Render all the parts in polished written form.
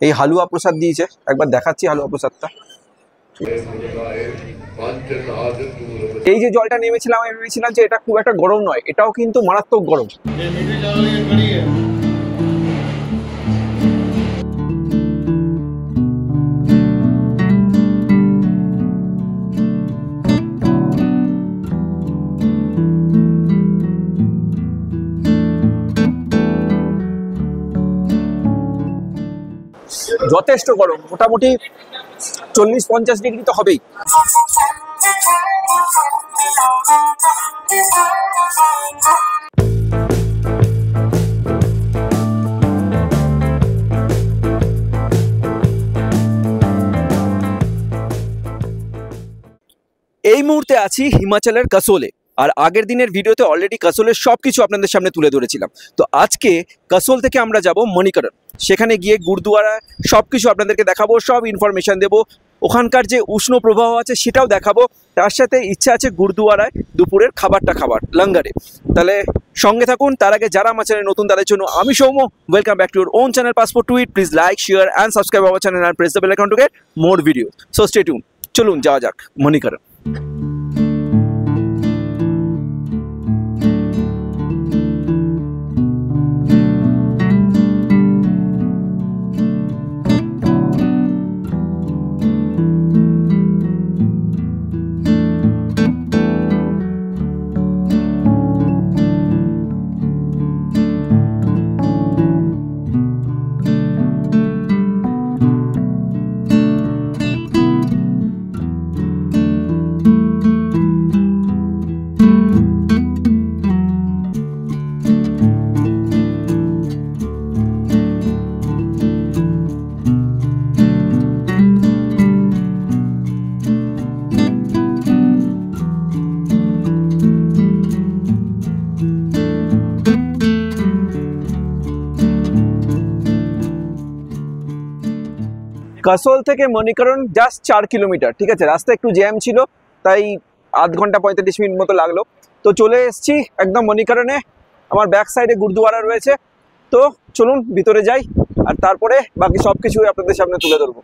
এই হালুয়া প্রসাদ দিয়েছে, একবার দেখাচ্ছি হালুয়া প্রসাদটা। এই যে জলটা নেমেছিলাম আমি ভেবেছিলাম যে এটা খুব একটা গরম নয়, এটাও কিন্তু মারাত্মক গরম। যথেষ্ট গরম, মোটামুটি 40-50 ডিগ্রি তো হবেই। এই মুহূর্তে আছি হিমাচলের কাসোলে, আর আগের দিনের ভিডিওতে অলরেডি কাসোলের সব কিছু আপনাদের সামনে তুলে ধরেছিলাম। তো আজকে কাসোল থেকে আমরা যাব মণিকরণ, সেখানে গিয়ে গুরুদুয়ারা সব কিছু আপনাদেরকে দেখাবো, সব ইনফরমেশান দেবো, ওখানকার যে উষ্ণ প্রবাহ আছে সেটাও দেখাবো। তার সাথে ইচ্ছা আছে গুরুদুয়ারায় দুপুরের খাবারটা খাবার লঙ্গারে। তাহলে সঙ্গে থাকুন। তার আগে যারা আমার চ্যানেল নতুন তাদের জন্য আমি Soumya, welcome back to your own channel passport to eat. Please like, share and subscribe our channel and press the bell icon to get more video. So stay tune. চলুন যাওয়া যাক মণিকরণ। কাসোল থেকে মণিকরণ জাস্ট 4 কিলোমিটার, ঠিক আছে। রাস্তা একটু জ্যাম ছিল, তাই আধ ঘন্টা 45 মিনিট মতো লাগলো। তো চলে এসেছি একদম মণিকরণে। আমার ব্যাক সাইডে গুরুদুয়ারা রয়েছে। তো চলুন ভিতরে যাই, আর তারপরে বাকি সব কিছুই আপনাদের সামনে তুলে ধরবো।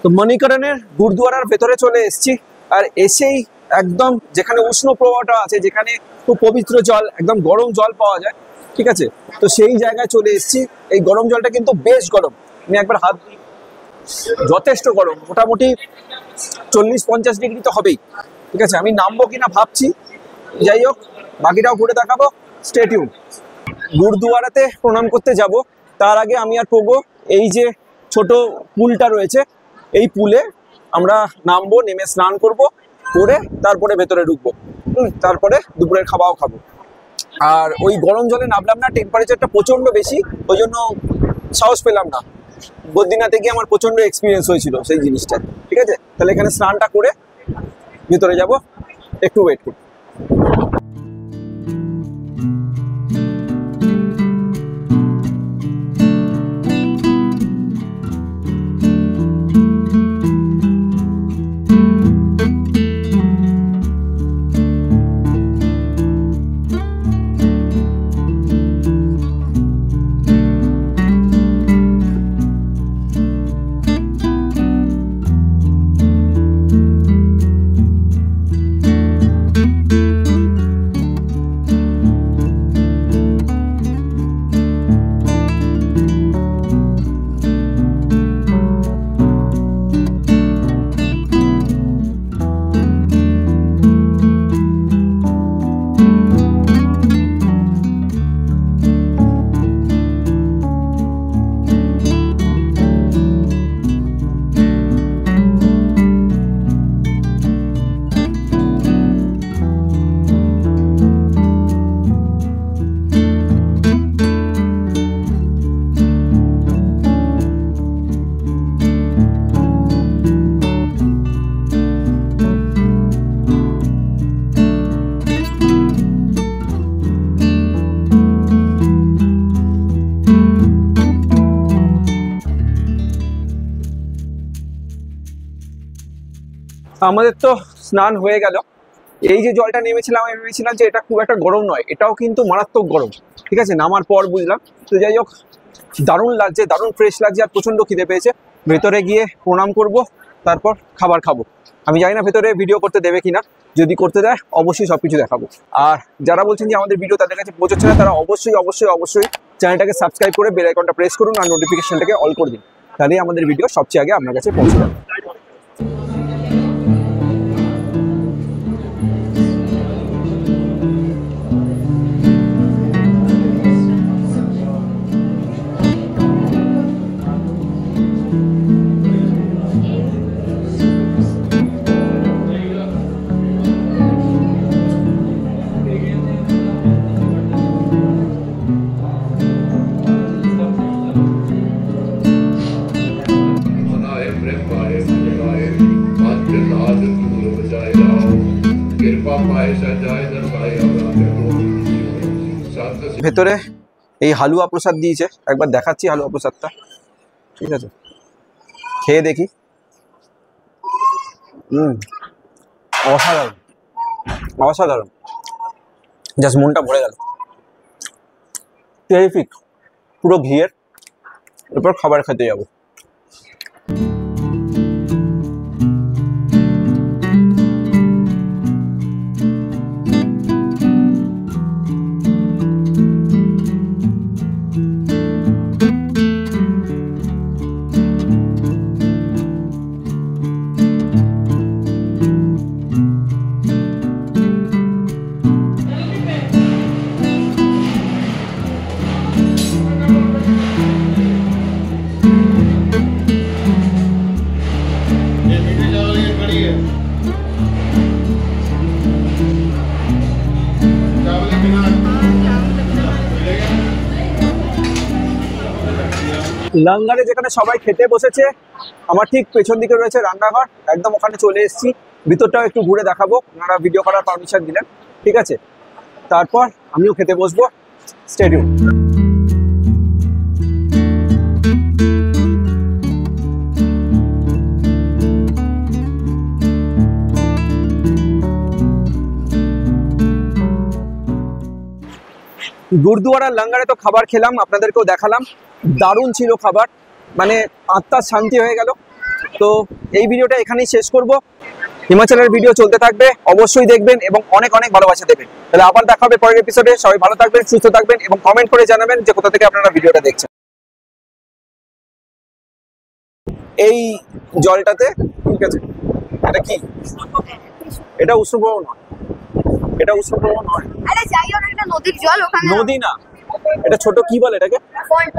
তো মণিকরণের গুরুদুয়ারার ভেতরে চলে এসেছি, আর এসেই একদম যেখানে উষ্ণ প্রবাহটা আছে, যেখানে খুব পবিত্র জল, একদম গরম জল পাওয়া যায়, ঠিক আছে। তো সেই জায়গায় চলে এসেছি। এই গরম জলটা কিন্তু বেশ গরম, আমি একবার হাত, যথেষ্ট গরম, মোটামুটি 40-50 ডিগ্রি তো হবেই, ঠিক আছে। আমি নামবো কিনা ভাবছি, যাই হোক বাকিটাও ঘুরে দেখাবো। Stay tune. গুরুদুয়ারাতে প্রণাম করতে যাব, তার আগে আমি আর পোগো এই যে ছোট পুলটা রয়েছে, এই পুলে আমরা নামবো, নেমে স্নান করব, করে তারপরে ভেতরে ঢুকবো, তারপরে দুপুরের খাওয়াও খাবো। আর ওই গরম জলে নামলাম না, টেম্পারেচারটা প্রচন্ড বেশি, ওই জন্য সাহস পেলাম না। বদ্রীনাথে গিয়ে আমার প্রচন্ড এক্সপিরিয়েন্স হয়েছিল সেই জিনিসটা, ঠিক আছে। তাহলে এখানে স্নানটা করে ভিতরে যাব, একটু ওয়েট করুন। আমাদের তো স্নান হয়ে গেল। এই যে জলটা নেমেছিলাম আমি ভেবেছিলাম যে এটা খুব একটা গরম নয়, এটাও কিন্তু মারাত্মক গরম। ঠিক আছে, নামার পর বুঝলাম। তো যাই হোক, দারুণ লাগছে, দারুণ ফ্রেশ লাগছে, আর প্রচন্ড খিদে পেয়েছে। ভেতরে গিয়ে প্রণাম করব, তারপর খাবার খাবো। আমি জানি না ভেতরে ভিডিও করতে দেবে কিনা, যদি করতে দেয় অবশ্যই সবকিছু দেখাবো। আর যারা বলছেন যে আমাদের ভিডিও তাদের কাছে পৌঁছচ্ছে না, তারা অবশ্যই অবশ্যই অবশ্যই চ্যানেলটাকে সাবস্ক্রাইব করে বেল আইকনটা প্রেস করুন আর নোটিফিকেশনটাকে অল করে দিন, তাহলেই আমাদের ভিডিও সবচেয়ে আগে আপনার কাছে পৌঁছে যাবে। ভেতরে এই হালুয়া প্রসাদ দিয়েছে, একবার দেখাচ্ছি হালুয়া প্রসাদটা। ঠিক আছে, খেয়ে দেখি। অসাধারণ, অসাধারণ, জাস্ট মনটা ভরে গেল। টেরিফিক, পুরো ঘিয়ের। এরপর খাবার খেতে যাবো। লাঙ্গারে যেখানে সবাই খেতে বসেছে, আমার ঠিক পেছন দিকে রয়েছে রান্নাঘর, একদম ওখানে চলে এসেছি। ভিতরটাও একটু ঘুরে দেখাবো, ওনারা ভিডিও করার পারমিশন দিলেন। ঠিক আছে, তারপর আমিও খেতে বসবো। স্টেডিয়াম গুরুদুয়ারা লাঙ্গারে তো খাবার খেলাম, আপনাদেরকেও দেখালাম। দারুণ ছিল খাবার, মানে আত্মার শান্তি হয়ে গেল। তো এই ভিডিওটা এখানেই শেষ করব। হিমাচলের ভিডিও চলতে থাকবে, অবশ্যই দেখবেন এবং অনেক অনেক ভালোবাসা দেবেন। তাহলে আবার দেখা হবে পরের এপিসোডে। সবাই ভালো থাকবেন, সুস্থ থাকবেন এবং কমেন্ট করে জানাবেন যে কোথা থেকে আপনারা ভিডিওটা দেখছেন। এই জলটাতে, ঠিক আছে, এটা কি? এটা উষ্ণপ্রবাহ নয়, এটা উষ্ণপ্রবাহ নয়। আরে যাই হোক, এটা নদীর জল, ওখানে নদী না, এটা ছোট কি বলে এটাকে? পয়েন্ট।